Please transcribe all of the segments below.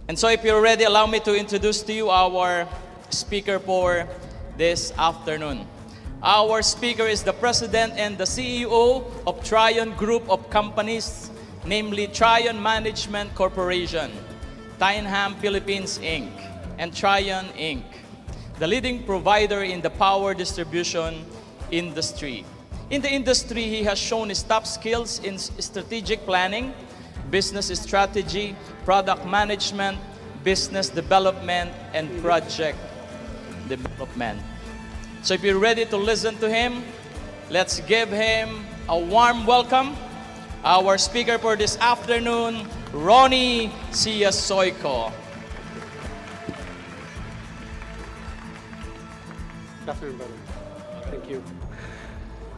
And so if you're ready, allow me to introduce to you our speaker for this afternoon. Our speaker is the President and the CEO of Trion Group of Companies, namely Trion Management Corporation, Tynham Philippines Inc., and Trion Inc., the leading provider in the power distribution industry. In the industry, he has shown his top skills in strategic planning, business strategy, product management, business development, and project development. So if you're ready to listen to him, let's give him a warm welcome. Our speaker for this afternoon, Ronnie Siasoyco. Good afternoon, brother. Thank you.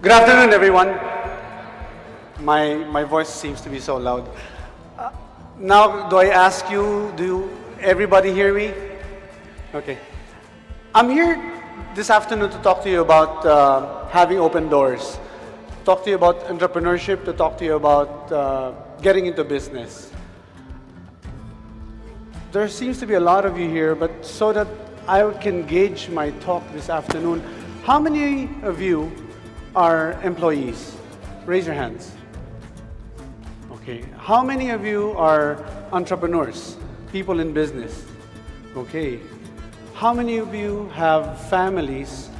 Good afternoon, everyone. My voice seems to be so loud. Now, do I ask you, do everybody hear me? Okay. I'm here this afternoon to talk to you about having open doors, talk to you about entrepreneurship, to talk to you about getting into business. There seems to be a lot of you here, but so that I can gauge my talk this afternoon, how many of you are employees? Raise your hands. Okay. How many of you are entrepreneurs, people in business? Okay. How many of you have families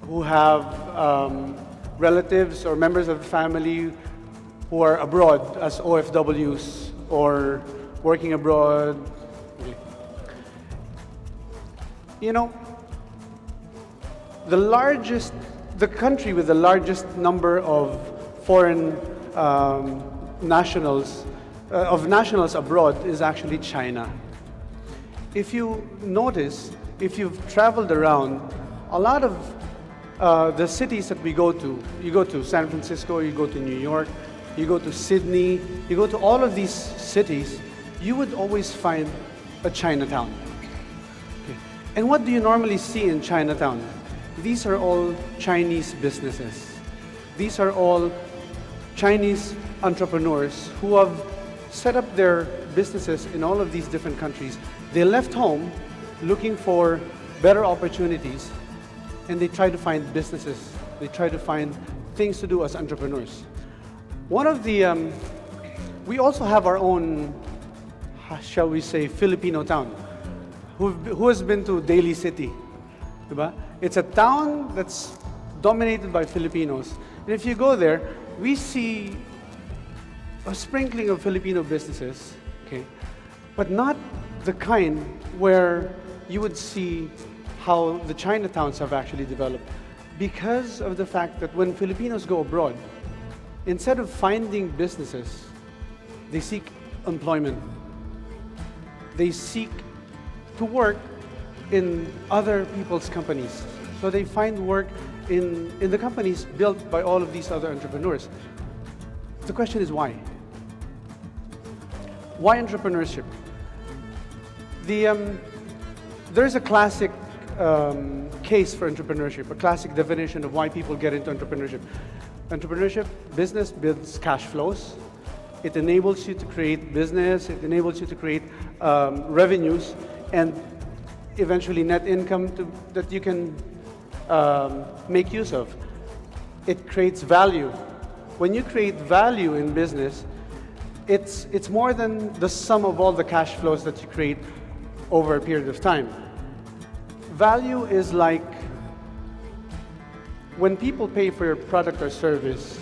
who have relatives or members of the family who are abroad as OFWs or working abroad? Okay. You know, the country with the largest number of foreign nationals abroad is actually China. If you notice, if you've traveled around, a lot of the cities that we go to, you go to San Francisco, you go to New York, you go to Sydney, you go to all of these cities, you would always find a Chinatown. Okay. And what do you normally see in Chinatown? These are all Chinese businesses. These are all Chinese entrepreneurs who have set up their businesses in all of these different countries. They left home looking for better opportunities, and they try to find businesses. They try to find things to do as entrepreneurs. One of the, we also have our own, shall we say, Filipino town. Who has been to Daly City? Diba? It's a town that's dominated by Filipinos. And if you go there, we see a sprinkling of Filipino businesses, okay, but not the kind where you would see how the Chinatowns have actually developed, because of the fact that when Filipinos go abroad, instead of finding businesses, they seek employment. They seek to work in other people's companies. So they find work in the companies built by all of these other entrepreneurs. The question is why? Why entrepreneurship? There's a classic case for entrepreneurship, a classic definition of why people get into entrepreneurship. Entrepreneurship, business builds cash flows. It enables you to create business. It enables you to create revenues and eventually net income that you can make use of. It creates value. When you create value in business, it's more than the sum of all the cash flows that you create over a period of time. Value is like when people pay for your product or service,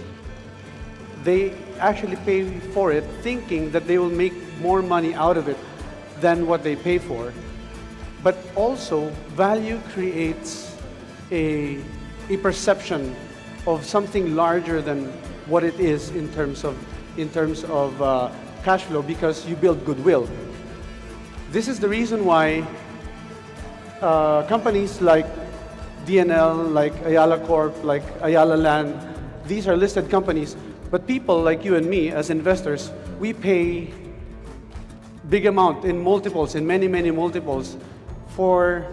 they actually pay for it thinking that they will make more money out of it than what they pay for. But also, value creates a perception of something larger than what it is in terms of cash flow, because you build goodwill. This is the reason why companies like DNL, like Ayala Corp, like Ayala Land, these are listed companies, but people like you and me as investors, we pay big amount in multiples, in many, many multiples, for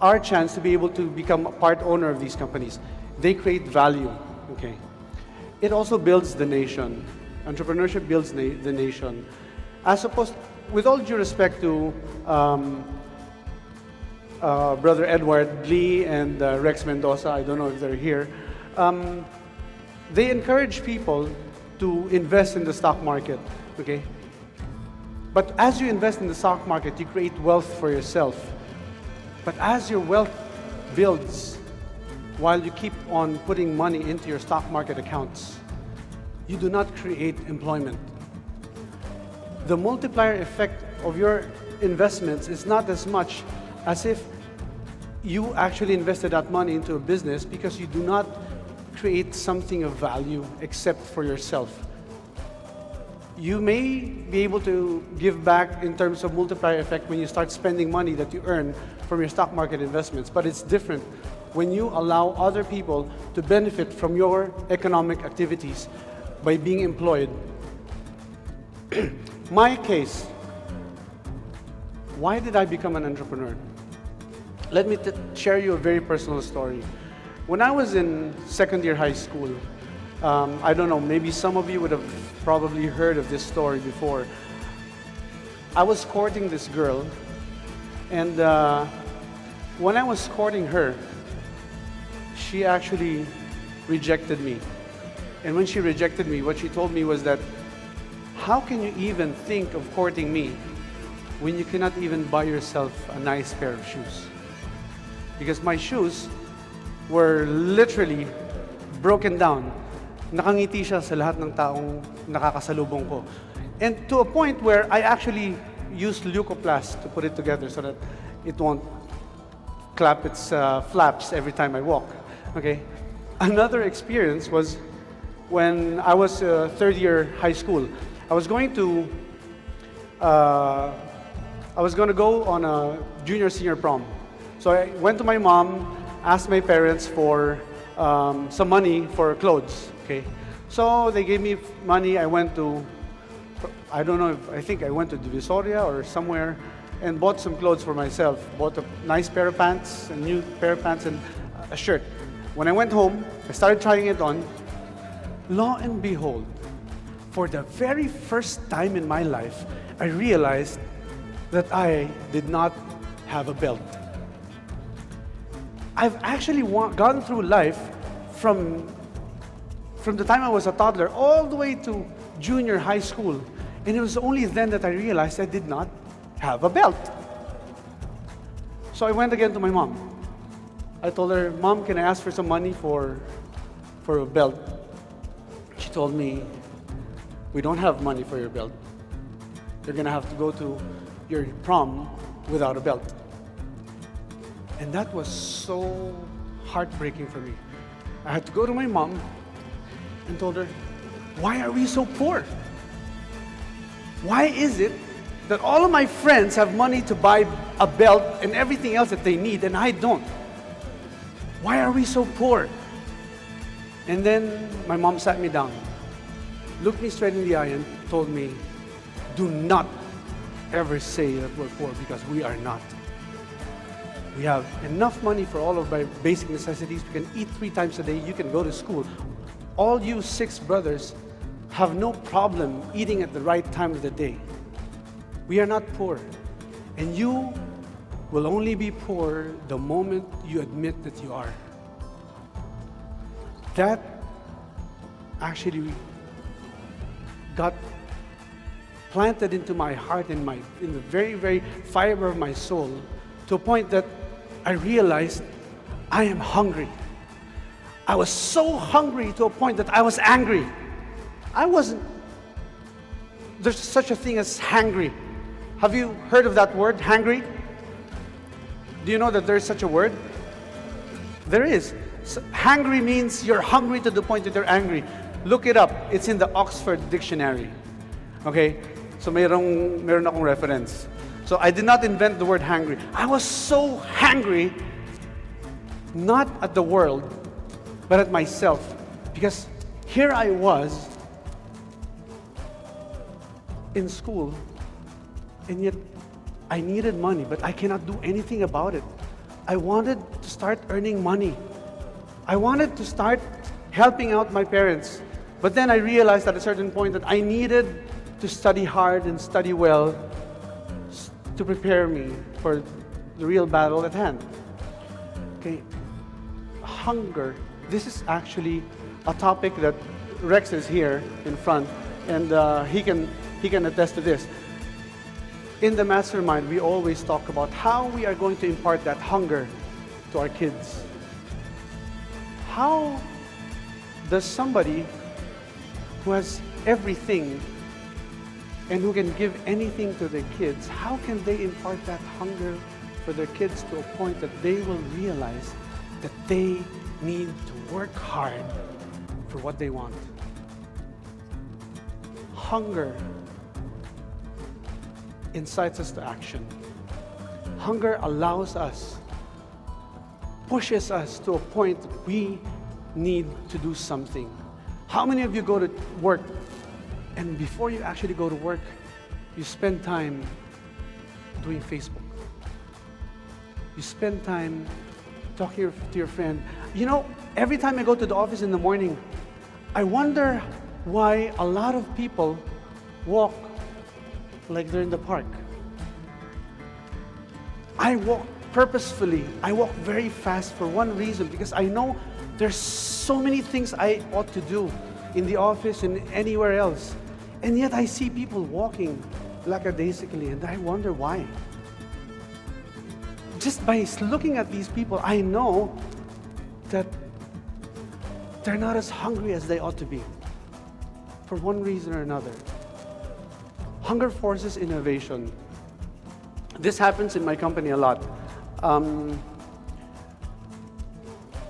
our chance to be able to become a part owner of these companies. They create value, okay? It also builds the nation. Entrepreneurship builds the nation. As opposed, with all due respect to Brother Edward Lee and Rex Mendoza, I don't know if they're here, they encourage people to invest in the stock market, okay? But as you invest in the stock market, you create wealth for yourself. But as your wealth builds, while you keep on putting money into your stock market accounts, you do not create employment. The multiplier effect of your investments is not as much as if you actually invested that money into a business, because you do not create something of value except for yourself. You may be able to give back in terms of multiplier effect when you start spending money that you earn from your stock market investments, but it's different when you allow other people to benefit from your economic activities by being employed. My case, why did I become an entrepreneur? Let me share you a very personal story. When I was in second year high school, I don't know, maybe some of you would have probably heard of this story before. I was courting this girl, and when I was courting her, she actually rejected me. And when she rejected me, what she told me was that, how can you even think of courting me when you cannot even buy yourself a nice pair of shoes? Because my shoes were literally broken down. Nakangiti siya sa lahat ng taong nakakasalubong ko. And to a point where I actually used leucoplast to put it together so that it won't clap its flaps every time I walk. Okay. Another experience was when I was third year high school. I was going to go on a junior-senior prom. So I went to my mom, asked my parents for some money for clothes. Okay, so they gave me money. I went to, I don't know, I think I went to Divisoria or somewhere and bought some clothes for myself. Bought a nice pair of pants, a new pair of pants and a shirt. When I went home, I started trying it on. Lo and behold, for the very first time in my life, I realized that I did not have a belt. I've actually gone through life from the time I was a toddler all the way to junior high school, and it was only then that I realized I did not have a belt. So I went again to my mom. I told her, Mom, can I ask for some money for a belt? She told me, we don't have money for your belt. You're gonna have to go to your prom without a belt. And that was so heartbreaking for me. I had to go to my mom and told her, why are we so poor? Why is it that all of my friends have money to buy a belt and everything else that they need and I don't? Why are we so poor? And then my mom sat me down, looked me straight in the eye and told me, do not ever say that we're poor, because we are not. We have enough money for all of my basic necessities. We can eat 3 times a day. You can go to school. All you 6 brothers have no problem eating at the right time of the day. We are not poor. And you will only be poor the moment you admit that you are. That actually got planted into my heart and in the very, very fiber of my soul, to a point that I realized I am hungry. I was so hungry to a point that I was angry. There's such a thing as hangry. Have you heard of that word, hangry? Do you know that there is such a word? There is. Hangry means you're hungry to the point that you're angry. Look it up. It's in the Oxford Dictionary. Okay? So meron akong reference. So I did not invent the word hangry. I was so hangry, not at the world, but at myself. Because here I was in school, and yet I needed money, but I cannot do anything about it. I wanted to start earning money. I wanted to start helping out my parents. But then I realized at a certain point that I needed to study hard and study well to prepare me for the real battle at hand. Okay, hunger. This is actually a topic that Rex is here in front, and he can attest to this. In the mastermind, we always talk about how we are going to impart that hunger to our kids. How does somebody who has everything and who can give anything to their kids, how can they impart that hunger for their kids to a point that they will realize that they need to work hard for what they want? Hunger incites us to action. Hunger allows us, pushes us to a point that we need to do something. How many of you go to work and before you actually go to work, you spend time doing Facebook? You spend time talking to your friend. You know, every time I go to the office in the morning, I wonder why a lot of people walk like they're in the park. I walk purposefully. I walk very fast for one reason, because I know there's so many things I ought to do in the office and anywhere else. And yet I see people walking lackadaisically, and I wonder why. Just by looking at these people, I know that they're not as hungry as they ought to be, for one reason or another. Hunger forces innovation. This happens in my company a lot.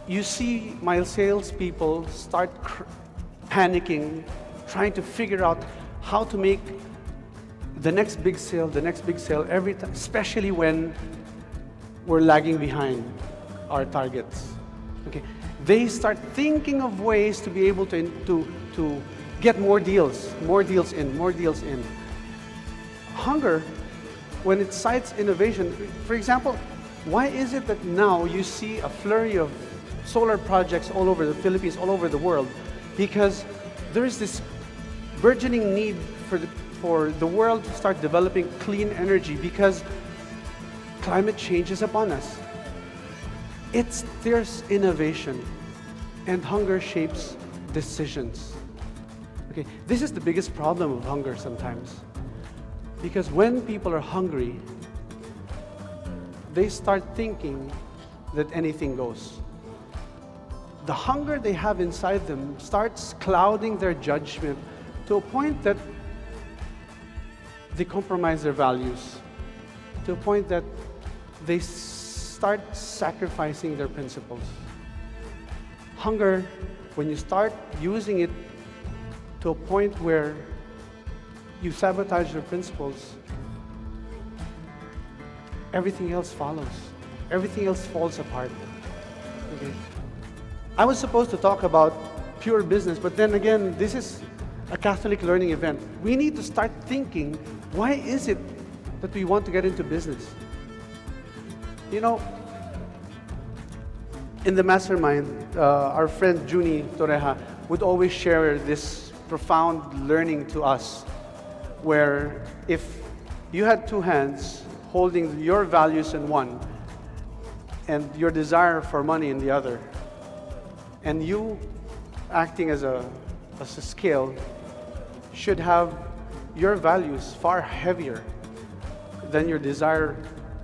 You see my salespeople start panicking, trying to figure out how to make the next big sale every time, especially when we're lagging behind our targets. Okay, they start thinking of ways to be able to get more deals in. Hunger, when it cites innovation, for example, why is it that now you see a flurry of solar projects all over the Philippines, all over the world? Because there is this burgeoning need for the world to start developing clean energy, because climate change is upon us. There's innovation, and hunger shapes decisions. Okay, this is the biggest problem of hunger sometimes. Because when people are hungry, they start thinking that anything goes. The hunger they have inside them starts clouding their judgment to a point that they compromise their values, to a point that they start sacrificing their principles. Hunger, when you start using it to a point where you sabotage your principles, everything else follows. Everything else falls apart. Okay. I was supposed to talk about pure business, but then again, this is a Catholic learning event. We need to start thinking, why is it that we want to get into business? You know, in the mastermind, our friend Junie Torreja would always share this profound learning to us, where if you had two hands holding your values in one and your desire for money in the other, and you acting as a scale should have your values far heavier than your desire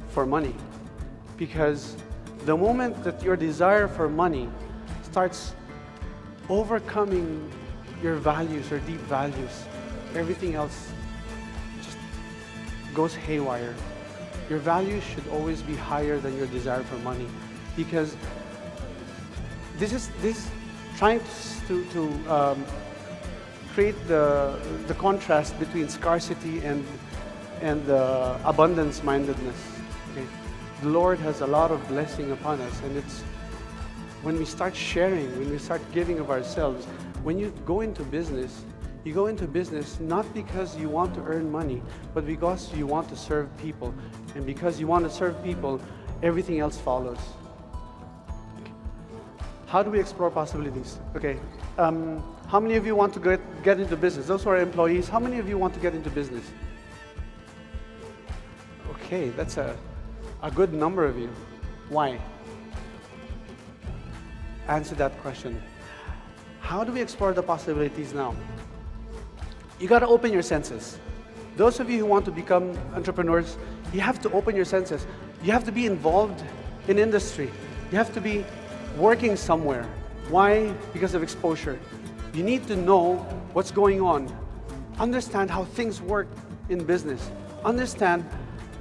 for money. Because the moment that your desire for money starts overcoming your values or deep values, everything else just goes haywire. Your values should always be higher than your desire for money, because this is trying to create the contrast between scarcity and abundance mindedness. Okay? The Lord has a lot of blessing upon us, and it's when we start sharing, when we start giving of ourselves. When you go into business, you go into business not because you want to earn money, but because you want to serve people. And because you want to serve people, everything else follows. How do we explore possibilities? Okay, How many of you want to get into business? Those who are employees, how many of you want to get into business? Okay, that's a good number of you. Why? Answer that question. How do we explore the possibilities now? You got to open your senses. Those of you who want to become entrepreneurs, you have to open your senses. You have to be involved in industry. You have to be working somewhere. Why? Because of exposure. You need to know what's going on. Understand how things work in business. Understand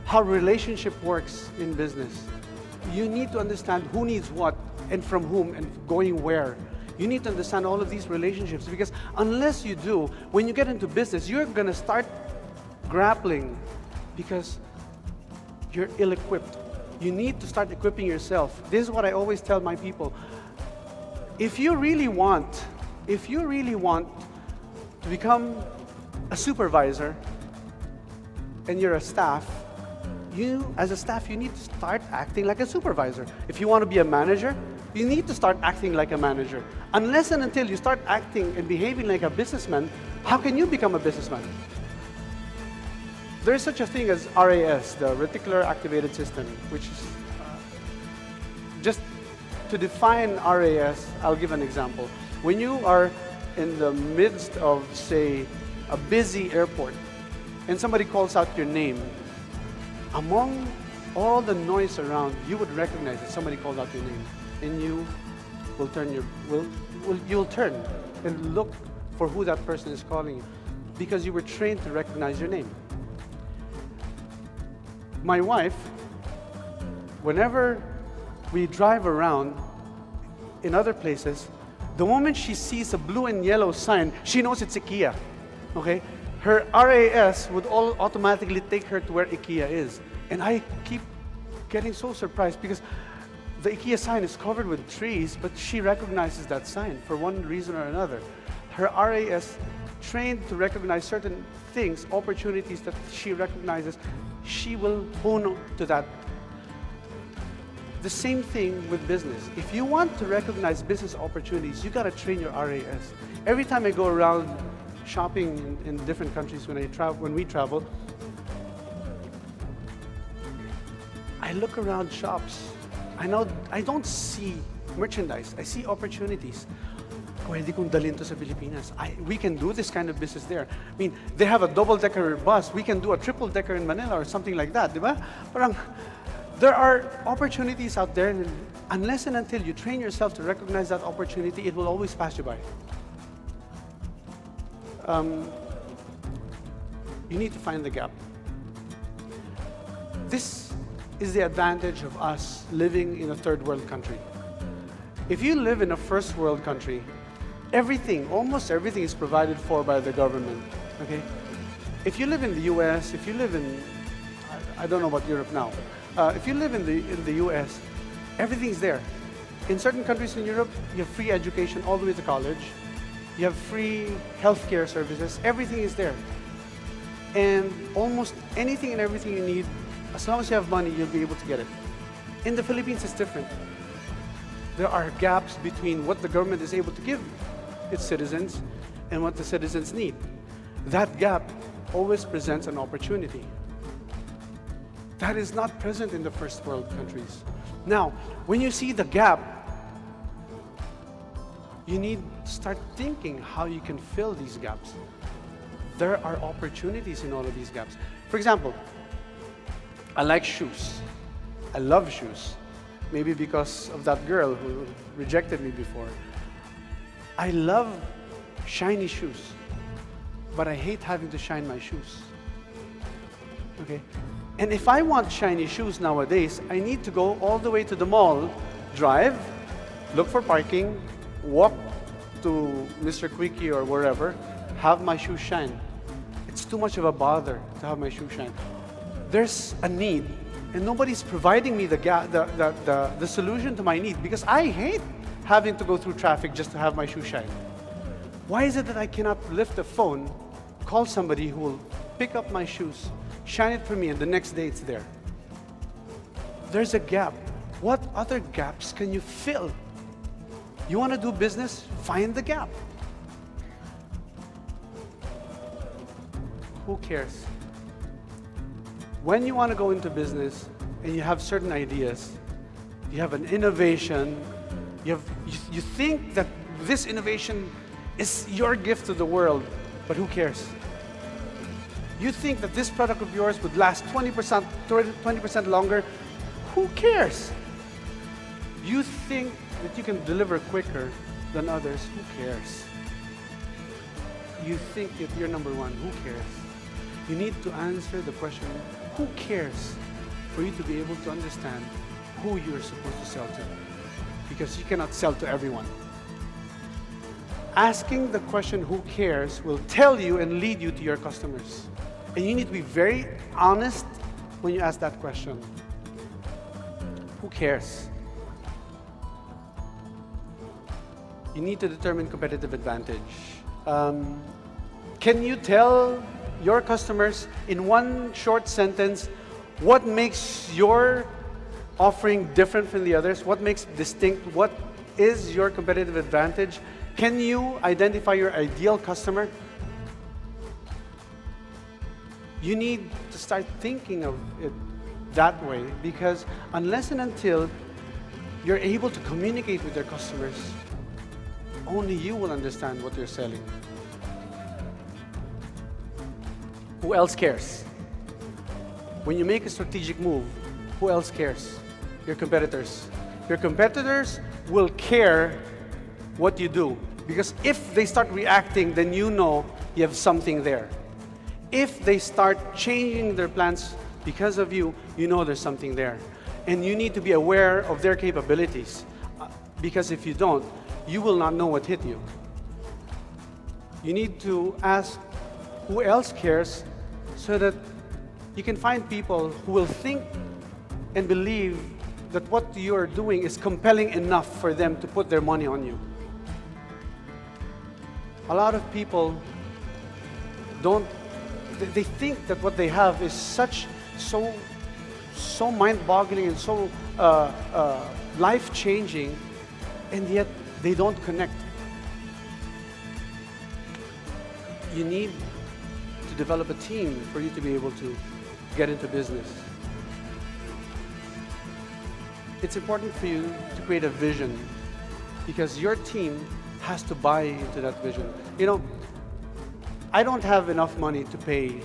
how relationship works in business. You need to understand who needs what and from whom and going where. You need to understand all of these relationships, because unless you do, when you get into business, you're going to start grappling because you're ill-equipped. You need to start equipping yourself. This is what I always tell my people. If you really want to become a supervisor and you're a staff, as a staff, you need to start acting like a supervisor. If you want to be a manager, you need to start acting like a manager. Unless and until you start acting and behaving like a businessman, how can you become a businessman? There is such a thing as RAS, the Reticular Activated System, which is just to define RAS, I'll give an example. When you are in the midst of, say, a busy airport, and somebody calls out your name, among all the noise around, you would recognize that somebody called out your name, and you will you'll turn and look for who that person is calling you, because you were trained to recognize your name. My wife, whenever we drive around in other places, the moment she sees a blue and yellow sign, she knows it's IKEA. Okay? Her RAS would automatically take her to where IKEA is. And I keep getting so surprised because the IKEA sign is covered with trees, but she recognizes that sign for one reason or another. Her RAS trained to recognize certain things, opportunities that she recognizes, she will hone to that. The same thing with business. If you want to recognize business opportunities, you got to train your RAS. Every time I go around shopping in different countries, when we travel, I look around shops. I don't see merchandise. I see opportunities. Pwede kong dalhin to sa Pilipinas. We can do this kind of business there. I mean, they have a double-decker bus. We can do a triple-decker in Manila or something like that, di ba? Parang, there are opportunities out there, and unless and until you train yourself to recognize that opportunity, it will always pass you by. You need to find the gap. This is the advantage of us living in a third world country. If you live in a first world country, almost everything is provided for by the government, okay? If you live in the US, if you live in, I don't know about Europe now, if you live in the US, everything's there. In certain countries in Europe, you have free education all the way to college. You have free healthcare services. Everything is there. And almost anything and everything you need, as long as you have money, you'll be able to get it. In the Philippines, it's different. There are gaps between what the government is able to give its citizens and what the citizens need. That gap always presents an opportunity. That is not present in the first world countries. Now, when you see the gap, you need to start thinking how you can fill these gaps. There are opportunities in all of these gaps. For example, I like shoes. I love shoes. Maybe because of that girl who rejected me before. I love shiny shoes, but I hate having to shine my shoes. Okay? And if I want shiny shoes nowadays, I need to go all the way to the mall, drive, look for parking, walk to Mr. Quickie or wherever, have my shoes shine. It's too much of a bother to have my shoes shine. There's a need, and nobody's providing me the solution to my need, because I hate having to go through traffic just to have my shoes shine. Why is it that I cannot lift a phone, call somebody who will pick up my shoes, shine it for me, and the next day it's there? There's a gap. What other gaps can you fill? You want to do business? Find the gap. Who cares? When you want to go into business and you have certain ideas, you have an innovation, you think that this innovation is your gift to the world, but who cares? You think that this product of yours would last 20% longer, who cares? You think that you can deliver quicker than others, who cares? You think that you're number one, who cares? You need to answer the question, who cares, for you to be able to understand who you're supposed to sell to. Because you cannot sell to everyone. Asking the question, who cares, will tell you and lead you to your customers. And you need to be very honest when you ask that question. Who cares? You need to determine competitive advantage. Can you tell your customers in one short sentence what makes your offering different from the others? What makes distinct? What is your competitive advantage? Can you identify your ideal customer? You need to start thinking of it that way, because unless and until you're able to communicate with your customers, only you will understand what you're selling. Who else cares? When you make a strategic move, who else cares? Your competitors. Your competitors will care what you do, because if they start reacting, then you know you have something there. If they start changing their plans because of you, you know there's something there. And you need to be aware of their capabilities, because if you don't, you will not know what hit you. You need to ask who else cares, so that you can find people who will think and believe that what you're doing is compelling enough for them to put their money on you. A lot of people they think that what they have is so mind-boggling and so life-changing, and yet they don't connect. You need to develop a team for you to be able to get into business. It's important for you to create a vision, because your team has to buy into that vision. You know, I don't have enough money to pay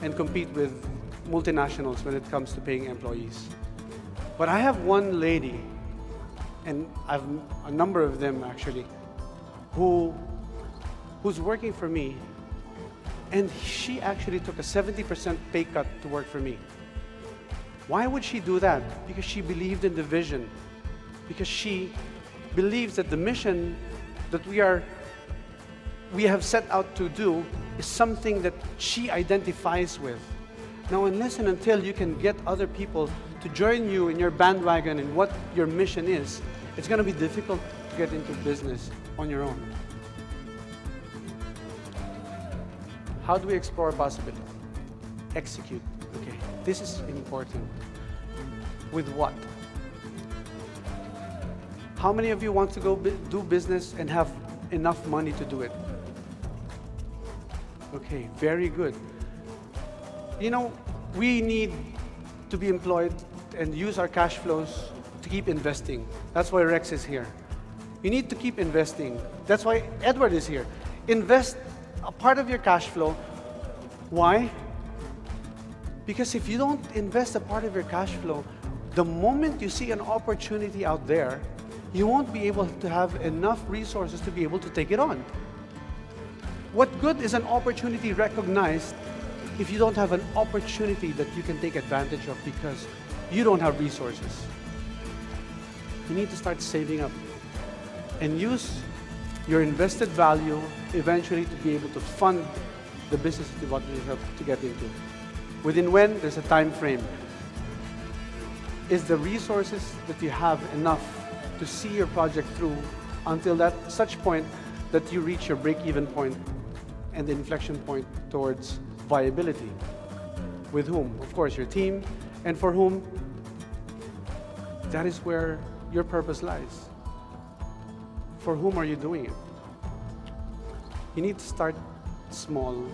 and compete with multinationals when it comes to paying employees. But I have one lady, and I've a number of them actually, who's working for me, and she actually took a 70% pay cut to work for me. Why would she do that? Because she believed in the vision. Because she believes that the mission that we have set out to do is something that she identifies with. Now, unless and until you can get other people to join you in your bandwagon and what your mission is, it's going to be difficult to get into business on your own. How do we explore possibility? Execute. Okay, this is important. With what? How many of you want to go do business and have enough money to do it? Okay, very good. You know, we need to be employed and use our cash flows to keep investing. That's why Rex is here. You need to keep investing. That's why Edward is here. Invest a part of your cash flow. Why? Because if you don't invest a part of your cash flow, the moment you see an opportunity out there, you won't be able to have enough resources to be able to take it on. What good is an opportunity recognized if you don't have an opportunity that you can take advantage of because you don't have resources? You need to start saving up and use your invested value eventually to be able to fund the business that you want to get into. Within when? There's a time frame. Is the resources that you have enough to see your project through until that such point that you reach your break-even point and the inflection point towards viability? With whom? Of course, your team. And for whom? That is where your purpose lies. For whom are you doing it? You need to start small,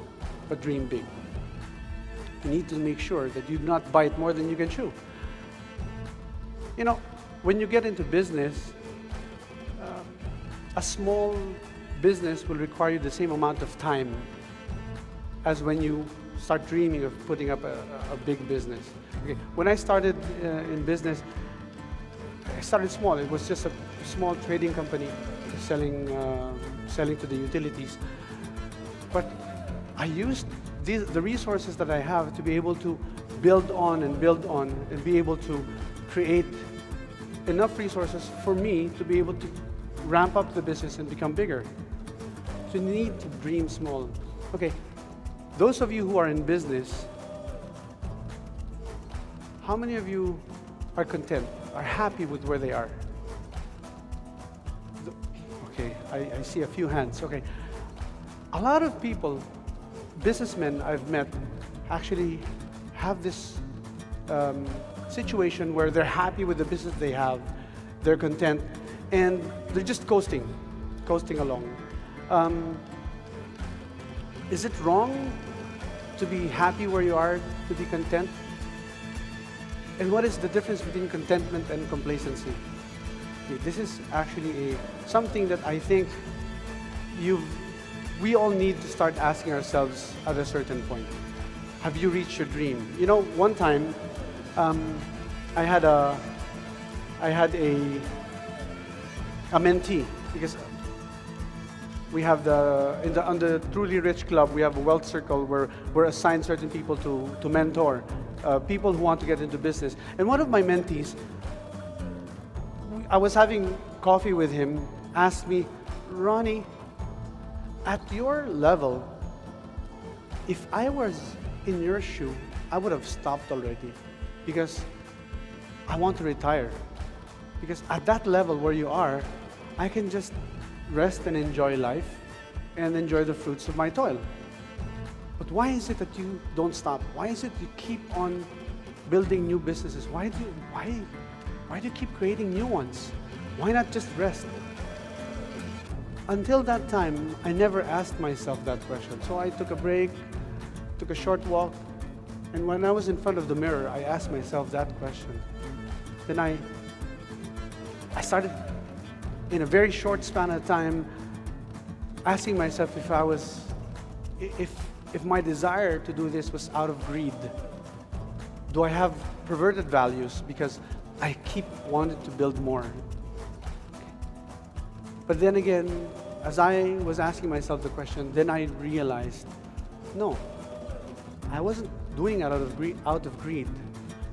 but dream big. You need to make sure that you do not bite more than you can chew. You know, when you get into business, a small business will require you the same amount of time as when you start dreaming of putting up a big business. Okay. When I started in business, I started small. It was just a small trading company selling to the utilities. But I used the resources that I have to be able to build on and be able to create enough resources for me to be able to ramp up the business and become bigger. So you need to dream small. Okay, those of you who are in business, how many of you are content, are happy with where they are? Okay, I see a few hands. Okay, a lot of people, businessmen I've met, actually have this situation where they're happy with the business they have, they're content, and they're just coasting along. Is it wrong to be happy where you are, to be content? And what is the difference between contentment and complacency? Okay, this is actually something that I think we all need to start asking ourselves at a certain point. Have you reached your dream? You know, one time, I had a mentee, because we have on the Truly Rich Club, we have a wealth circle where we're assigned certain people to mentor, people who want to get into business. And one of my mentees, I was having coffee with him, asked me, Ronnie, at your level, if I was in your shoe, I would have stopped already, because I want to retire. Because at that level where you are, I can just rest and enjoy life and enjoy the fruits of my toil. But why is it that you don't stop? Why is it you keep on building new businesses? Why do you keep creating new ones? Why not just rest? Until that time, I never asked myself that question. So I took a break, took a short walk, and when I was in front of the mirror, I asked myself that question. Then I started, in a very short span of time, asking myself if my desire to do this was out of greed. Do I have perverted values because I keep wanting to build more? But then again, as I was asking myself the question, then I realized, no, I wasn't doing it out of greed.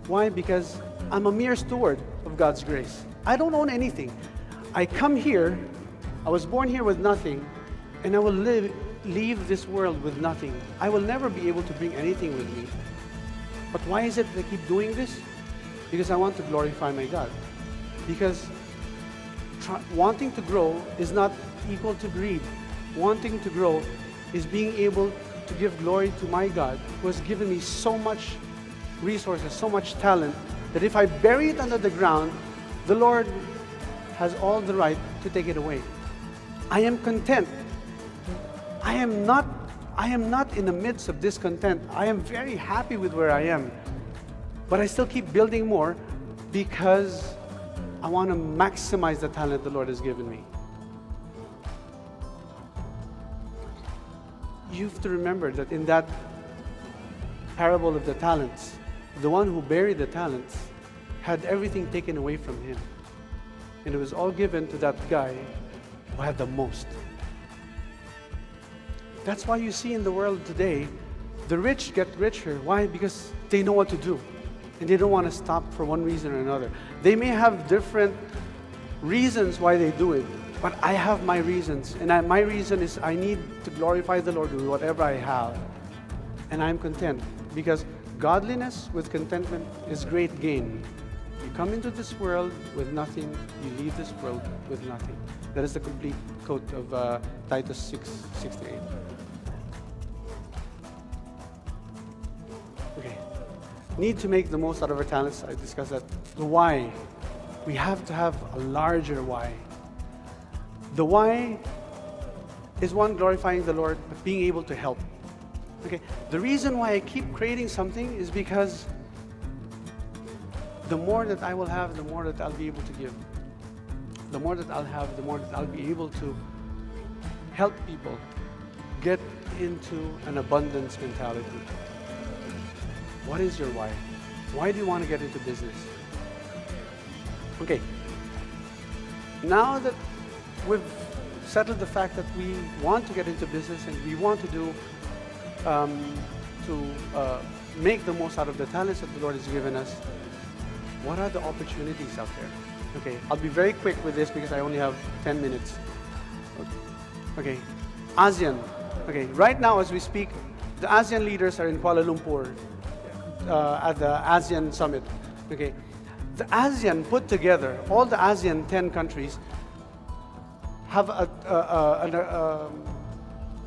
Why? Because I'm a mere steward of God's grace. I don't own anything. I come here, I was born here with nothing, and I will leave this world with nothing. I will never be able to bring anything with me. But why is it that I keep doing this? Because I want to glorify my God. Because wanting to grow is not equal to greed. Wanting to grow is being able to give glory to my God, who has given me so much resources, so much talent, that if I bury it under the ground, the Lord has all the right to take it away. I am content. I am not in the midst of discontent. I am very happy with where I am. But I still keep building more because I want to maximize the talent the Lord has given me. You have to remember that in that parable of the talents, the one who buried the talents had everything taken away from him. And it was all given to that guy who had the most. That's why you see in the world today, the rich get richer. Why? Because they know what to do. And they don't want to stop for one reason or another. They may have different reasons why they do it, but I have my reasons. And my reason is I need to glorify the Lord with whatever I have. And I'm content, because godliness with contentment is great gain. You come into this world with nothing, you leave this world with nothing. That is the complete quote of Titus 6:6-8. Okay. Need to make the most out of our talents. I discussed that. The why. We have to have a larger why. The why is one, glorifying the Lord, but being able to help. Okay, the reason why I keep creating something is because the more that I will have, the more that I'll be able to give. The more that I'll have, the more that I'll be able to help people get into an abundance mentality. What is your why? Why do you want to get into business? Okay, now that we've settled the fact that we want to get into business and we want to do make the most out of the talents that the Lord has given us, what are the opportunities out there? Okay, I'll be very quick with this because I only have 10 minutes. Okay, ASEAN. Okay, right now as we speak, the ASEAN leaders are in Kuala Lumpur at the ASEAN Summit. Okay, the ASEAN put together, all the ASEAN 10 countries have an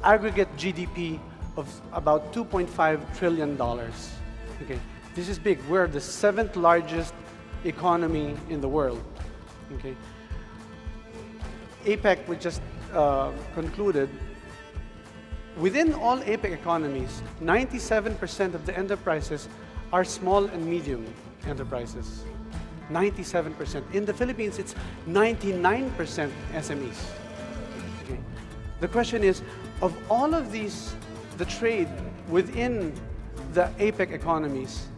aggregate GDP of about $2.5 trillion. Okay, this is big. We're the 7th largest economy in the world. Okay, APEC, we just concluded. Within all APEC economies, 97% of the enterprises are small and medium enterprises. 97%. In the Philippines, it's 99% SMEs. Okay. The question is, of all of these, the trade within the APEC economies,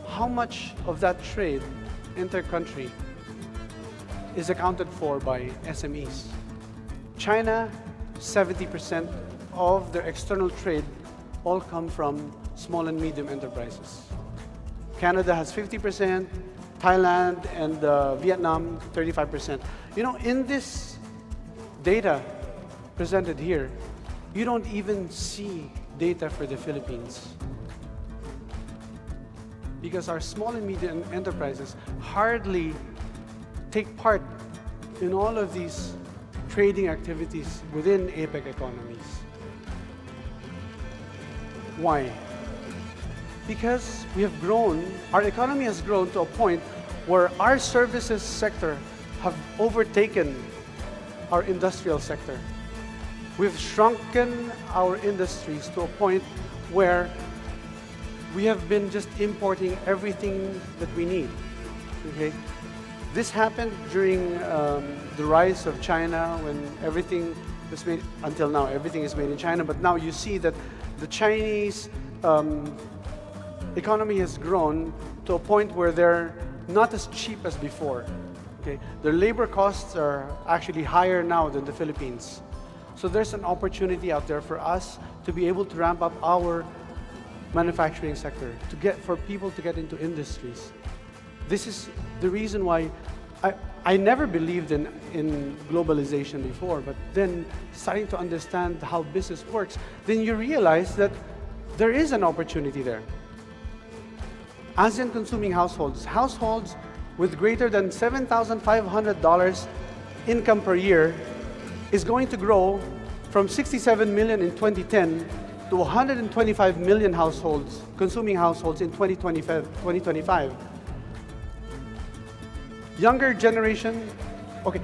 how much of that trade inter-country is accounted for by SMEs? China, 70% of their external trade all come from small and medium enterprises. Canada has 50%, Thailand and Vietnam, 35%. You know, in this data presented here, you don't even see data for the Philippines. Because our small and medium enterprises hardly take part in all of these trading activities within APEC economies. Why? Because we have grown, our economy has grown to a point where our services sector have overtaken our industrial sector. We've shrunken our industries to a point where we have been just importing everything that we need. Okay? This happened during the rise of China, when everything was made, until now, everything is made in China, but now you see that the Chinese economy has grown to a point where they're not as cheap as before. Okay? Their labor costs are actually higher now than the Philippines. So there's an opportunity out there for us to be able to ramp up our manufacturing sector, for people to get into industries. This is the reason why I never believed in globalization before, but then starting to understand how business works, then you realize that there is an opportunity there. ASEAN consuming households with greater than $7,500 income per year is going to grow from 67 million in 2010 to 125 million households, consuming households in 2025. Younger generation, okay,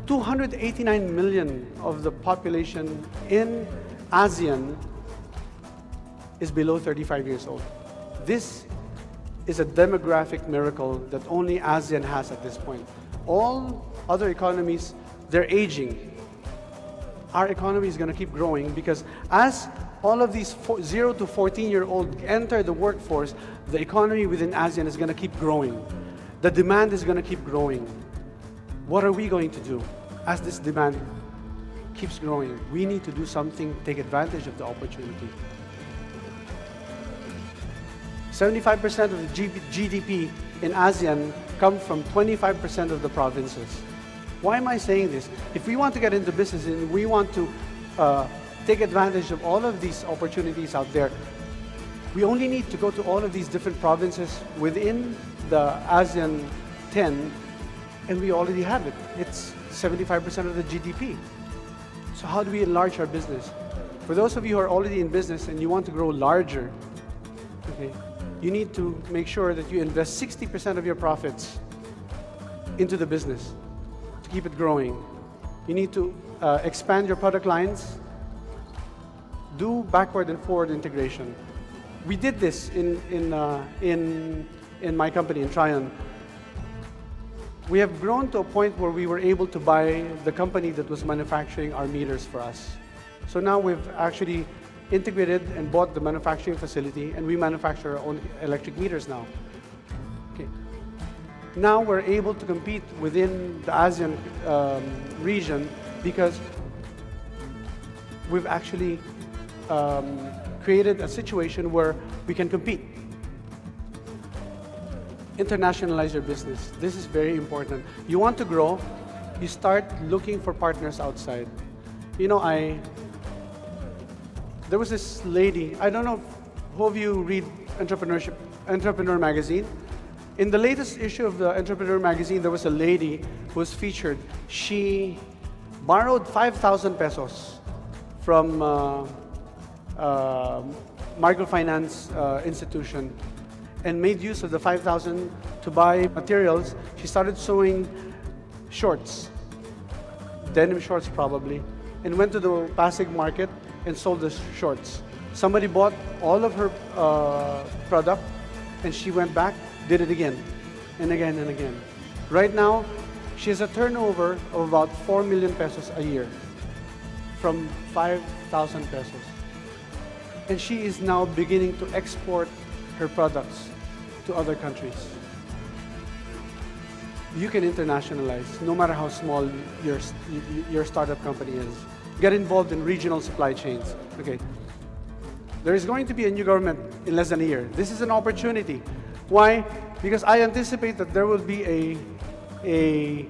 289 million of the population in ASEAN is below 35 years old. This is a demographic miracle that only ASEAN has at this point. All other economies, they're aging. Our economy is going to keep growing because as all of these 0 to 14-year-old enter the workforce, the economy within ASEAN is going to keep growing. The demand is going to keep growing. What are we going to do as this demand keeps growing? We need to do something to take advantage of the opportunity. 75% of the GDP in ASEAN come from 25% of the provinces. Why am I saying this? If we want to get into business and we want to take advantage of all of these opportunities out there, we only need to go to all of these different provinces within the ASEAN 10, and we already have it. It's 75% of the GDP. So how do we enlarge our business? For those of you who are already in business and you want to grow larger, okay, you need to make sure that you invest 60% of your profits into the business to keep it growing. You need to expand your product lines. do backward and forward integration. We did this in my company, in Trion. We have grown to a point where we were able to buy the company that was manufacturing our meters for us. So now we've actually integrated and bought the manufacturing facility, and we manufacture our own electric meters now. Okay. Now we're able to compete within the ASEAN region because we've actually created a situation where we can compete. Internationalize your business. This is very important. You want to grow, you start looking for partners outside. You know, there was this lady, I don't know if who of you read Entrepreneur magazine. In the latest issue of the Entrepreneur magazine, there was a lady who was featured. She borrowed 5,000 pesos from microfinance institution and made use of the 5,000 to buy materials. She started sewing shorts, denim shorts probably, and went to the Pasig market and sold the shorts. Somebody bought all of her product, and she went back, did it again, and again, and again. Right now, she has a turnover of about 4 million pesos a year from 5,000 pesos. And she is now beginning to export her products to other countries. You can internationalize, no matter how small your startup company is. Get involved in regional supply chains. Okay. There is going to be a new government in less than a year. This is an opportunity. Why? Because I anticipate that there will be a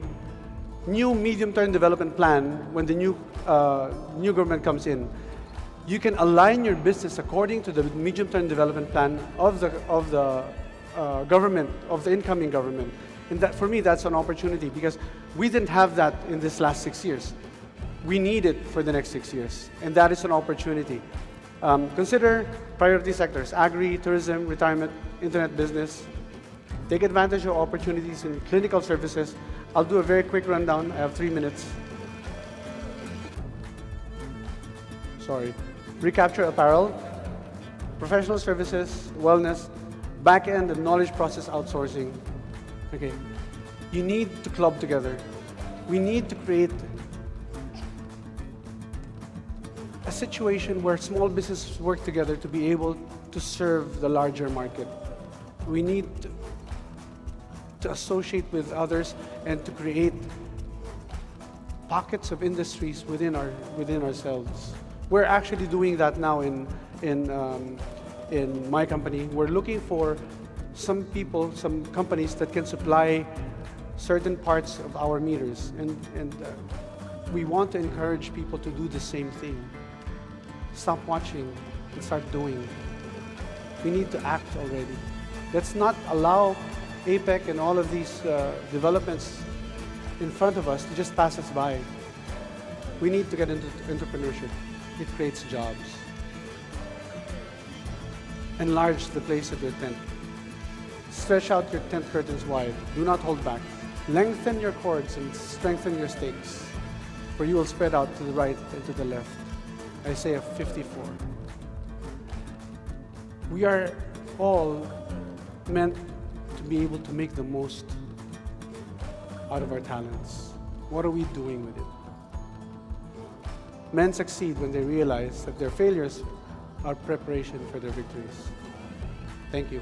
new medium-term development plan when the new government comes in. You can align your business according to the medium-term development plan of the government, of the incoming government. And that, for me, that's an opportunity because we didn't have that in this last 6 years. We need it for the next 6 years, and that is an opportunity. Consider priority sectors: agri, tourism, retirement, internet business. Take advantage of opportunities in clinical services. I'll do a very quick rundown. I have 3 minutes. Sorry. Recapture apparel, professional services, wellness, back-end and knowledge process outsourcing. Okay. You need to club together. We need to create a situation where small businesses work together to be able to serve the larger market. We need to associate with others and to create pockets of industries within ourselves. We're actually doing that now in my company. We're looking for some people, some companies that can supply certain parts of our meters, and we want to encourage people to do the same thing. Stop watching and start doing. We need to act already. Let's not allow APEC and all of these developments in front of us to just pass us by. We need to get into entrepreneurship. It creates jobs. Enlarge the place of your tent. Stretch out your tent curtains wide. Do not hold back. Lengthen your cords and strengthen your stakes, for you will spread out to the right and to the left. Isaiah 54. We are all meant to be able to make the most out of our talents. What are we doing with it? Men succeed when they realize that their failures are preparation for their victories. Thank you.